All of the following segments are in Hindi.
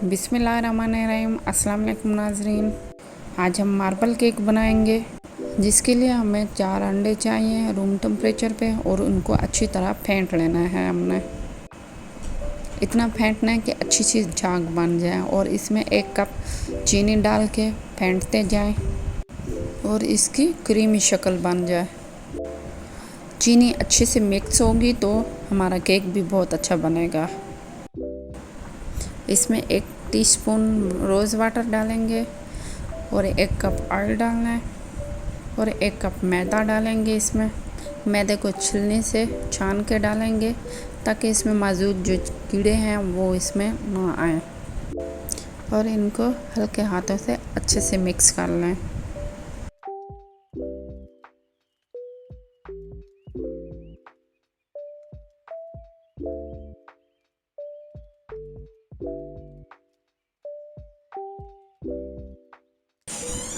बिस्मिल्लाहिर्रहमानिर्रहीम। अस्सलाम वालेकुम नाज़रीन। आज हम मार्बल केक बनाएंगे, जिसके लिए हमें 4 अंडे चाहिए रूम टेम्परेचर पे, और उनको अच्छी तरह फेंट लेना है। हमने इतना फेंटना है कि अच्छी सी झाग बन जाए, और इसमें 1 कप चीनी डाल के फेंटते जाएं और इसकी क्रीमी शक्ल बन जाए। चीनी अच्छे से मिक्स होगी तो हमारा केक भी बहुत अच्छा बनेगा। इसमें 1 टीस्पून रोज़ वाटर डालेंगे, और 1 कप ऑयल डालना है, और 1 कप मैदा डालेंगे। इसमें मैदे को छीलने से छान के डालेंगे, ताकि इसमें मौजूद जो कीड़े हैं वो इसमें ना आए, और इनको हल्के हाथों से अच्छे से मिक्स कर लें।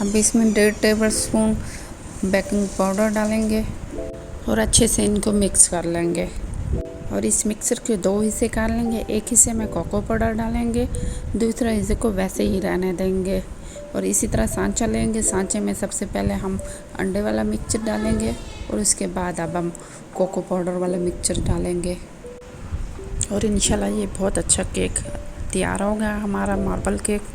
अब इसमें 1.5 टेबल स्पून बेकिंग पाउडर डालेंगे, और अच्छे से इनको मिक्स कर लेंगे। और इस मिक्सर के 2 हिस्से कर लेंगे। एक हिस्से में कोको पाउडर डालेंगे, दूसरा हिस्से को वैसे ही रहने देंगे। और इसी तरह सांचा लेंगे। सांचे में सबसे पहले हम अंडे वाला मिक्सचर डालेंगे, और उसके बाद अब हम कोको पाउडर वाला मिक्सचर डालेंगे। और इंशाल्लाह ये बहुत अच्छा केक तैयार हो गया, हमारा मार्बल केक।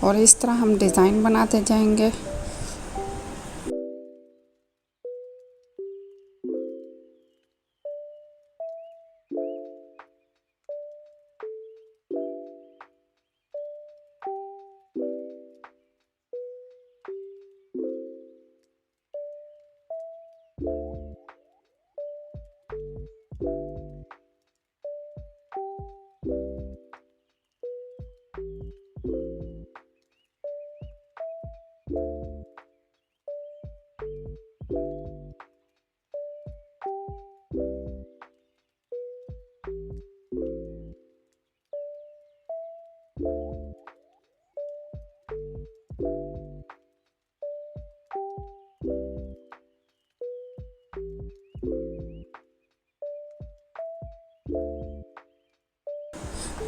और इस तरह हम डिज़ाइन बनाते जाएंगे।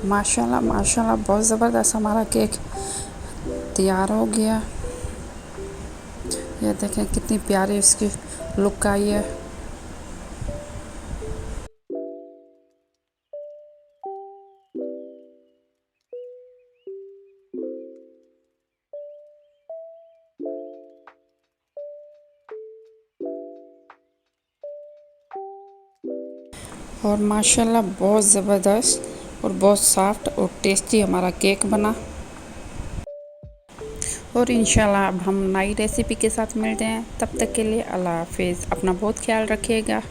माशाल्लाह माशाल्लाह, बहुत ज़बरदस्त हमारा केक तैयार हो गया। ये देखें कितनी प्यारी इसकी लुक आई है। और माशाल्लाह बहुत ज़बरदस्त और बहुत सॉफ्ट और टेस्टी हमारा केक बना। और इंशाल्लाह अब हम नई रेसिपी के साथ मिलते हैं। तब तक के लिए अल्लाह हाफिज़। अपना बहुत ख्याल रखिएगा।